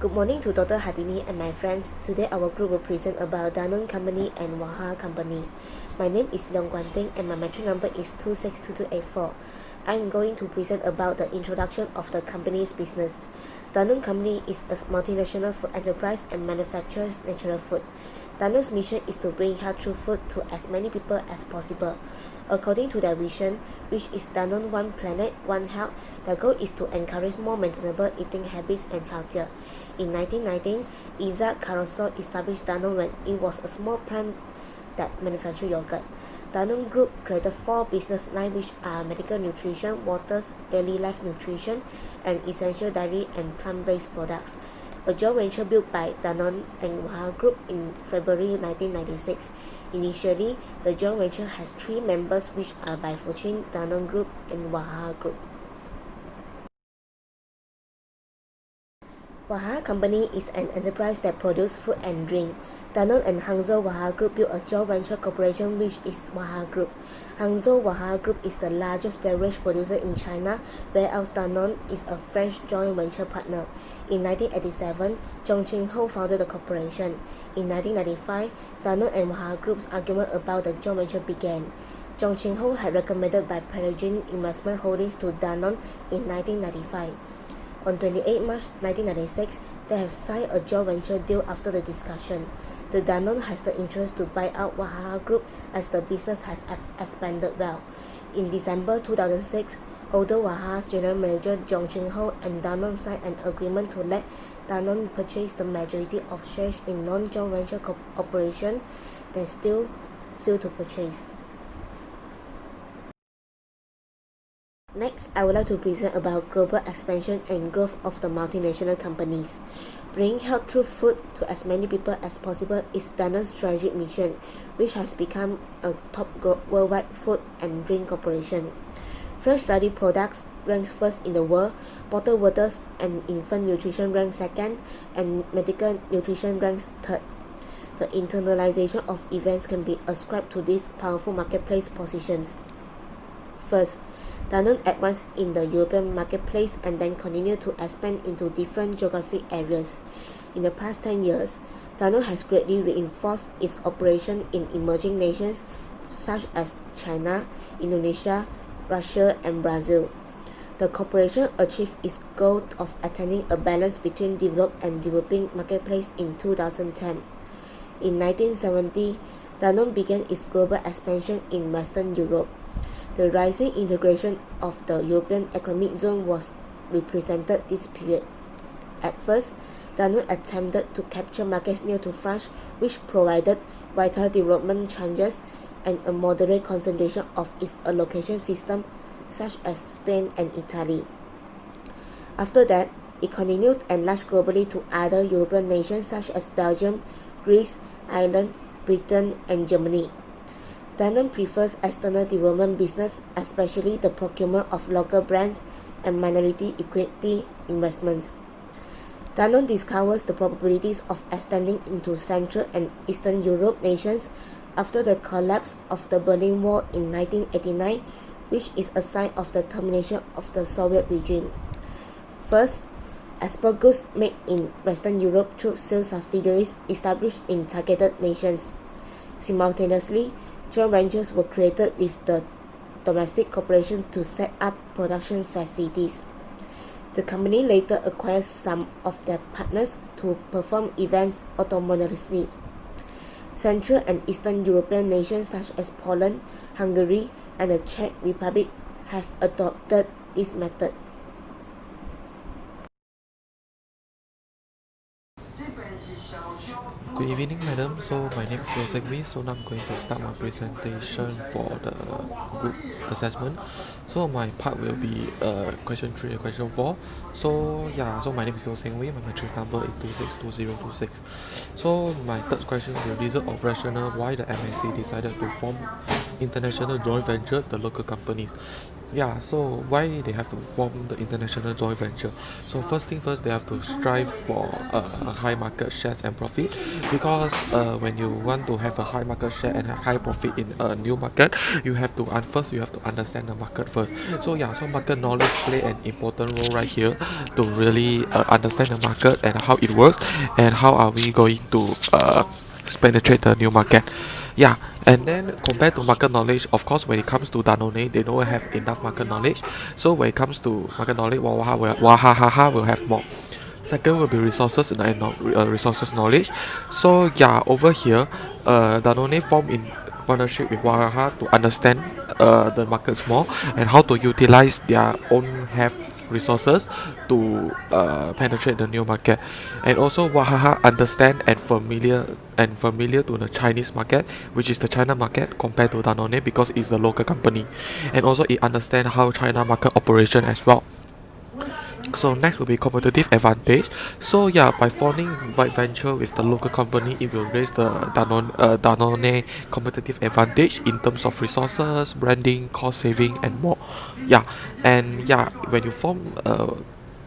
Good morning to Dr. Hadini and my friends. Today our group will present about Danone Company and Waha Company. My name is Leong Guan Ting and my matric number is 262284. I am going to present about the introduction of the company's business. Danone Company is a multinational food enterprise and manufactures natural food. Danone's mission is to bring healthful food to as many people as possible. According to their vision, which is Danone One Planet, One Health, their goal is to encourage more maintainable eating habits and healthier. In 1919, Isaac Caruso established Danone when it was a small plant that manufactured yogurt. Danone Group created 4 business lines which are medical nutrition, waters, daily life nutrition, and essential dairy and plant-based products. A joint venture built by Danone and Waha Group in February 1996. Initially, the joint venture has 3 members which are by Fortune, Danone Group, and Waha Group. Waha Company is an enterprise that produces food and drink. Danone and Hangzhou Waha Group built a joint venture corporation which is Waha Group. Hangzhou Waha Group is the largest beverage producer in China, whereas Danone is a French joint venture partner. In 1987, Zhong Qinghou founded the corporation. In 1995, Danone and Waha Group's argument about the joint venture began. Zhong Qinghou had recommended by Peregrine Investment Holdings to Danone in 1995. On 28 March 1996, they have signed a joint venture deal after the discussion. The Danone has the interest to buy out Waha Group as the business has expanded well. In December 2006, older Waha's general manager Zhong Qinghou and Danone signed an agreement to let Danone purchase the majority of shares in non-joint venture operation that still failed to purchase. Next, I would like to present about global expansion and growth of the multinational companies. Bringing healthful food to as many people as possible is Danone's strategic mission, which has become a top worldwide food and drink corporation. Fresh ready products ranks first in the world, bottled waters and infant nutrition ranks second, and medical nutrition ranks third. The internalization of events can be ascribed to these powerful marketplace positions. First, Danone advanced in the European marketplace and then continued to expand into different geographic areas. In the past 10 years, Danone has greatly reinforced its operation in emerging nations such as China, Indonesia, Russia, and Brazil. The corporation achieved its goal of attaining a balance between developed and developing marketplace in 2010. In 1970, Danone began its global expansion in Western Europe. The rising integration of the European Economic Zone was represented this period. At first, Danone attempted to capture markets near to France, which provided vital development chances and a moderate concentration of its allocation system, such as Spain and Italy. After that, it continued and enlarged globally to other European nations such as Belgium, Greece, Ireland, Britain, and Germany. Danone prefers external development business, especially the procurement of local brands and minority equity investments. Danone discovers the probabilities of extending into Central and Eastern Europe nations after the collapse of the Berlin Wall in 1989, which is a sign of the termination of the Soviet regime. First, export goods made in Western Europe through sales subsidiaries established in targeted nations. Simultaneously, joint ventures were created with the domestic corporation to set up production facilities. The company later acquired some of their partners to perform events autonomously. Central and Eastern European nations such as Poland, Hungary, and the Czech Republic have adopted this method. Good evening, madam. So my name is Yosegmi. So now I'm going to start my presentation for the group assessment. So my part will be question 3 and question 4. So my name is Yosegmi. My matric number is 262026. So my third question is the result of rationale why the MNC decided to form international joint venture with the local companies. Yeah, so why they have to form the international joint venture? So first thing first, they have to strive for a high market shares and profit, because when you want to have a high market share and a high profit in a new market, you have to first you have to understand the market first. So yeah, so market knowledge play an important role right here to really understand the market and how it works, and how are we going to penetrate the new market. Yeah, and then compared to market knowledge, of course, when it comes to Danone, they don't have enough market knowledge. So when it comes to market knowledge, Wahaha will have more. Second will be resources and resources knowledge. So yeah, over here, Danone form in partnership with Wahaha to understand the markets more, and how to utilize their own have resources to penetrate the new market. And also Wahaha understand and familiar to the Chinese market, which is the China market compared to Danone, because it's the local company. And also it understand how China market operation as well. So next will be competitive advantage. So yeah, by forming joint venture with the local company, it will raise the Danone competitive advantage in terms of resources, branding, cost saving, and more. Yeah, and yeah, when you form a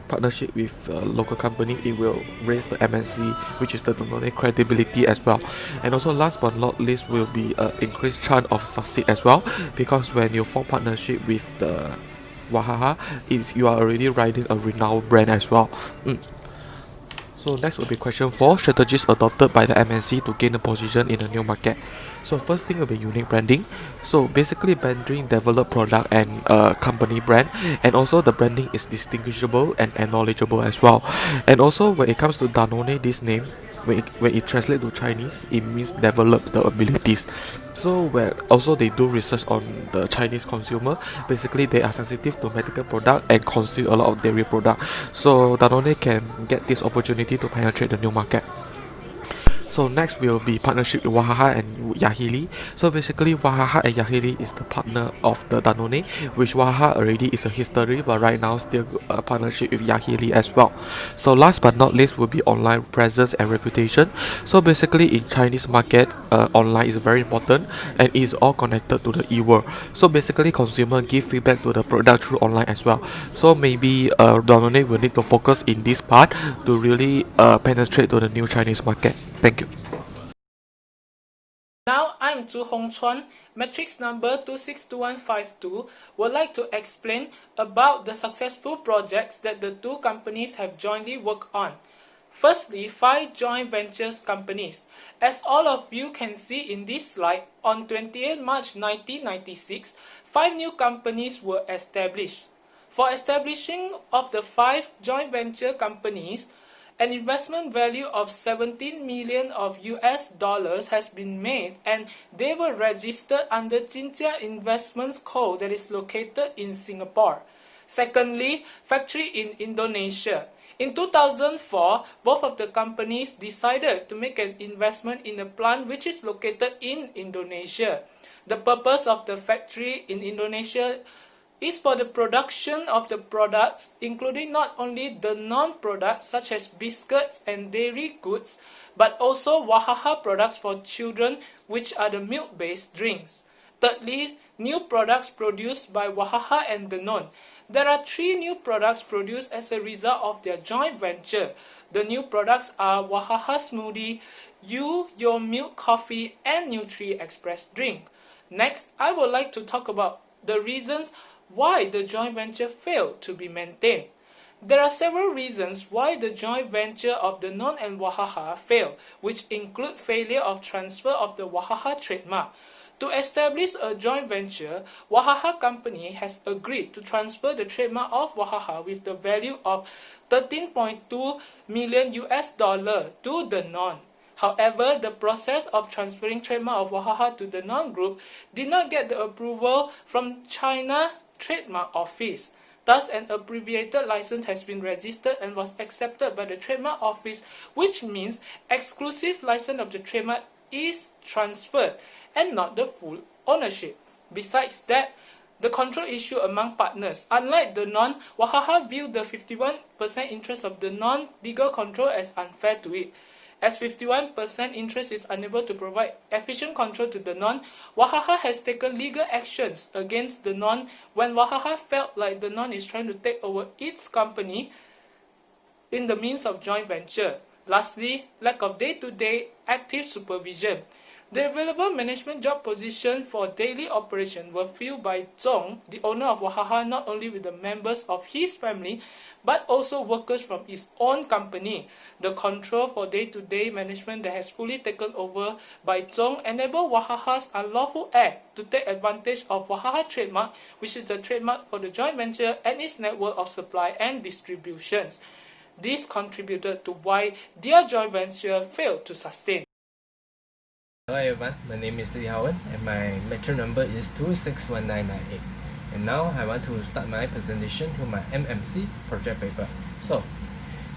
partnership with a local company, it will raise the MNC, which is the Danone credibility as well. And also last but not least will be increased chance of succeed as well, because when you form partnership with the Wahaha, is you are already riding a renowned brand as well. So next will be question 4, strategies adopted by the MNC to gain a position in a new market. So first thing will be unique branding. So basically branding develop product and company brand, and also the branding is distinguishable and acknowledgeable as well. And also when it comes to Danone, this name, when it translates to Chinese, it means develop the abilities. So where also they do research on the Chinese consumer. Basically they are sensitive to medical product and consume a lot of dairy product. So Danone can get this opportunity to penetrate the new market. So next will be partnership with Wahaha and Yahili. So basically Wahaha and Yahili is the partner of the Danone, which Wahaha already is a history, but right now still a partnership with Yahili as well. So last but not least will be online presence and reputation. So basically in Chinese market, online is very important, and is all connected to the e-world. So basically consumer give feedback to the product through online as well. So maybe Danone will need to focus in this part to really penetrate to the new Chinese market. Thank you. Now I'm Zhu Hongchuan, matrix number 262152, would like to explain about the successful projects that the two companies have jointly worked on. Firstly, 5 joint ventures companies. As all of you can see in this slide, on 28 March 1996, 5 new companies were established. For establishing of the 5 joint venture companies, an investment value of 17 million of US dollars has been made, and they were registered under Jinjia Investments Co. that is located in Singapore. Secondly, factory in Indonesia. In 2004, both of the companies decided to make an investment in a plant which is located in Indonesia. The purpose of the factory in Indonesia is for the production of the products, including not only the non-products such as biscuits and dairy goods, but also Wahaha products for children, which are the milk-based drinks. Thirdly, new products produced by Wahaha and Danone. There are 3 new products produced as a result of their joint venture. The new products are Wahaha Smoothie, Your Milk Coffee, and Nutri Express Drink. Next, I would like to talk about the reasons why the joint venture failed to be maintained. There are several reasons why the joint venture of Danone and Wahaha failed, which include failure of transfer of the Wahaha trademark. To establish a joint venture, Wahaha company has agreed to transfer the trademark of Wahaha with the value of 13.2 million US dollar to Danone. However, the process of transferring trademark of Wahaha to the non-group did not get the approval from China Trademark Office. Thus, an abbreviated license has been registered and was accepted by the Trademark Office, which means exclusive license of the trademark is transferred and not the full ownership. Besides that, the control issue among partners. Unlike the non, Wahaha viewed the 51% interest of the non-legal control as unfair to it. As 51% interest is unable to provide efficient control to the non, Wahaha has taken legal actions against the non when Wahaha felt like the non is trying to take over its company in the means of joint venture. Lastly, lack of day-to-day active supervision. The available management job position for daily operation were filled by Zhong, the owner of Wahaha, not only with the members of his family, but also workers from his own company. The control for day-to-day management that has fully taken over by Zhong enabled Wahaha's unlawful act to take advantage of Wahaha trademark, which is the trademark for the joint venture and its network of supply and distributions. This contributed to why their joint venture failed to sustain. Hello everyone, my name is Lee Howen and my metro number is 261998. And now I want to start my presentation to my MNC project paper. So,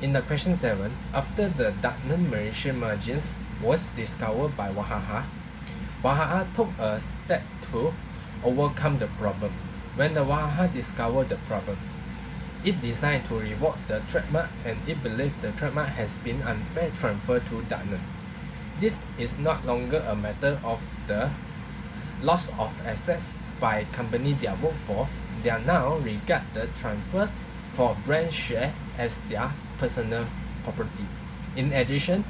in the question 7, after the Darknet Malaysian margins was discovered by Wahaha, Wahaha took a step to overcome the problem. When the Wahaha discovered the problem, it decided to revoke the trademark and it believed the trademark has been unfair transferred to Darknet. This is not longer a matter of the loss of assets by company they work for. They now regard the transfer for brand share as their personal property. In addition,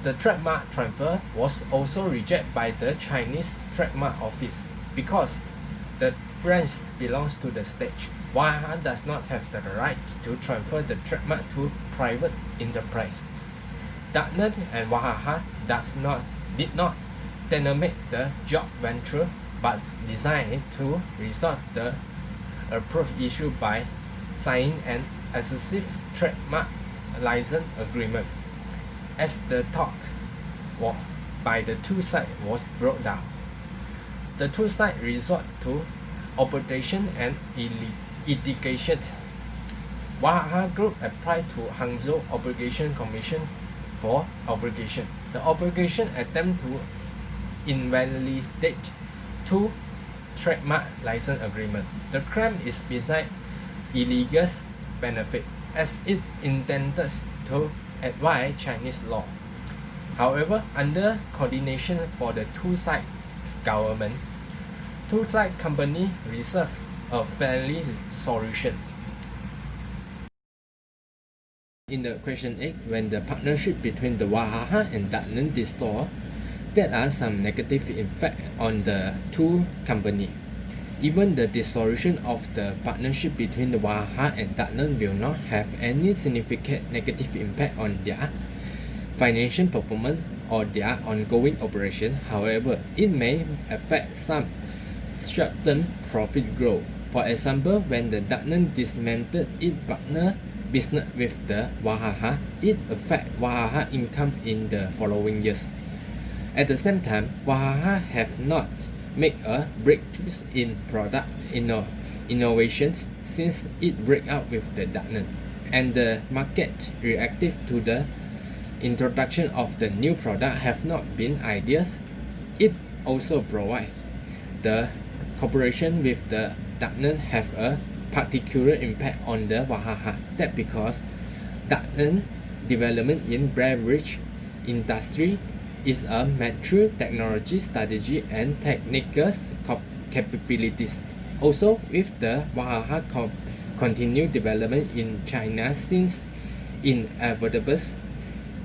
the trademark transfer was also rejected by the Chinese Trademark Office because the brand belongs to the state. Wahaha does not have the right to transfer the trademark to private enterprise. Darknet and Wahaha did not terminate the joint venture but designed to resolve the approved issue by signing an exclusive trademark license agreement. As the talk by the two sides was brought down, the two sides resort to arbitration and litigation. Wahaha Group applied to Hangzhou Obligation Commission for obligation. The obligation attempt to invalidate two trademark license agreement. The claim is beside illegal benefit as it intended to advise Chinese law. However, under coordination for the two-side government, two-side company reserved a friendly solution. In the question 8, when the partnership between the Wahaha and Darknet dissolved, there are some negative effects on the two companies. Even the dissolution of the partnership between the Wahaha and Darknet will not have any significant negative impact on their financial performance or their ongoing operation. However, it may affect some short-term profit growth. For example, when the Darknet dismantled its partner business with the Wahaha, it affects Wahaha income in the following years. At the same time, Wahaha have not made a breakthrough in product innovations since it break out with the Darknet, and the market reactive to the introduction of the new product have not been ideal. It also provides the cooperation with the Darknet have a particular impact on the Wahaha. That because Darknet development in beverage industry is a mature technology strategy and technical capabilities. Also, with the Wahaha continued development in China since inevitable,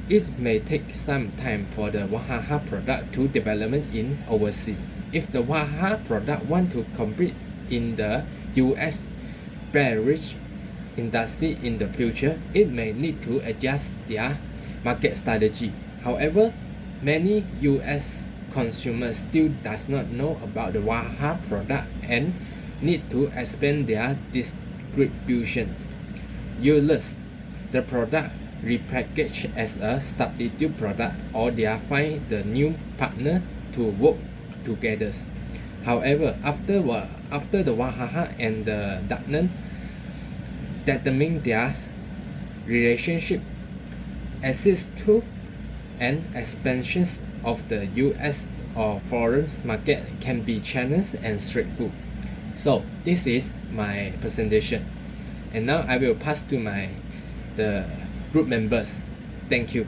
it may take some time for the Wahaha product to development in overseas. If the Wahaha product want to compete in the US beverage industry in the future, it may need to adjust their market strategy. However, many US consumers still does not know about the Wahaha product and need to expand their distribution. Users the product repackaged as a substitute product, or they find the new partner to work together. However, after the Wahaha and the Darknet determine their relationship, access to and expansion of the US or foreign market can be challenged and straightforward. So this is my presentation, and now I will pass to the group members. Thank you.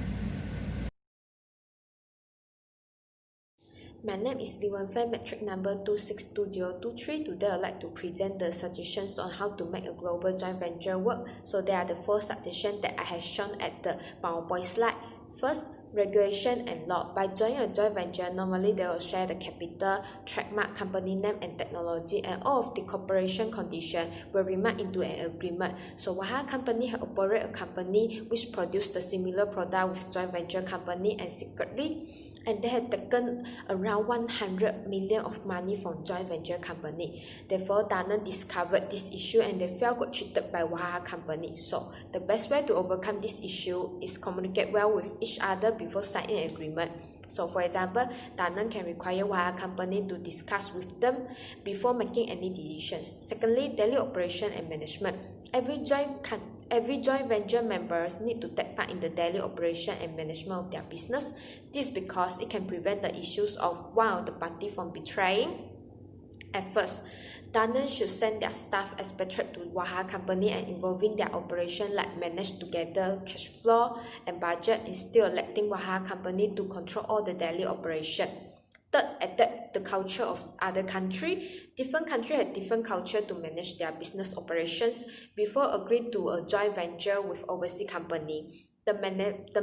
My name is Li Wenfei, metric number 262023. Today I'd like to present the suggestions on how to make a global joint venture work. So there are the 4 suggestions that I have shown at the PowerPoint slide. First, regulation and law. By joining a joint venture, normally they will share the capital, trademark, company name and technology, and all of the cooperation conditions will remain into an agreement. So Waha company have operate a company which produce the similar product with joint venture company and secretly, and they had taken around 100 million of money from joint venture company. Therefore, Danone discovered this issue and they felt got cheated by Waha company. So the best way to overcome this issue is communicate well with each other before signing an agreement. So for example, Danone can require Waha company to discuss with them before making any decisions. Secondly, daily operation and management. Every joint venture members need to take part in the daily operation and management of their business. This is because it can prevent the issues of one of the party from betraying. At first, Danone should send their staff expatriate to Waha company and involving their operation like manage together cash flow and budget instead of letting Waha company to control all the daily operation. Third, adapt the culture of other country. Different countries have different culture to manage their business operations. Before agreeing to a joint venture with overseas company, the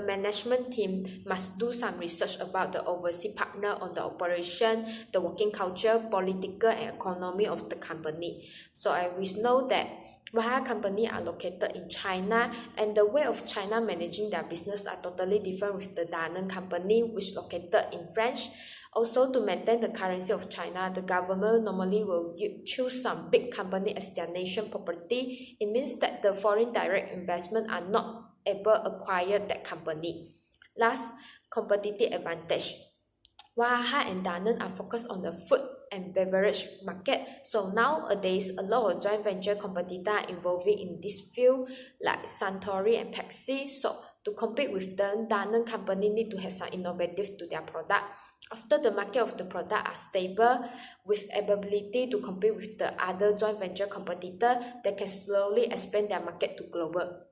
management team must do some research about the overseas partner on the operation, the working culture, political and economy of the company. So I always know that Waha company are located in China and the way of China managing their business are totally different with the Danone company which located in France. Also, to maintain the currency of China, the government normally will choose some big company as their nation property. It means that the foreign direct investment are not able to acquire that company. Last, competitive advantage. Waha and Danone are focused on the food and beverage market. So nowadays, a lot of joint venture competitors are involving in this field like Suntory and Pepsi. So to compete with them, Danone company need to have some innovative to their product. After the market of the product are stable with ability to compete with the other joint venture competitor, they can slowly expand their market to global.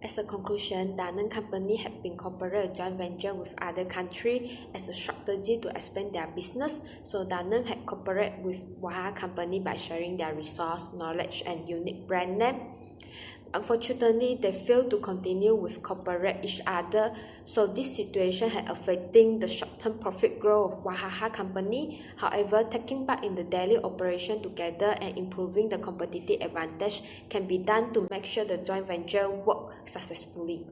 As a conclusion, Danone company have been cooperating a joint venture with other countries as a strategy to expand their business. So Danone had cooperated with Waha company by sharing their resource, knowledge, and unique brand name. Unfortunately, they failed to continue with cooperate each other, so this situation had affecting the short-term profit growth of Waha company. However, taking part in the daily operation together and improving the competitive advantage can be done to make sure the joint venture work successfully.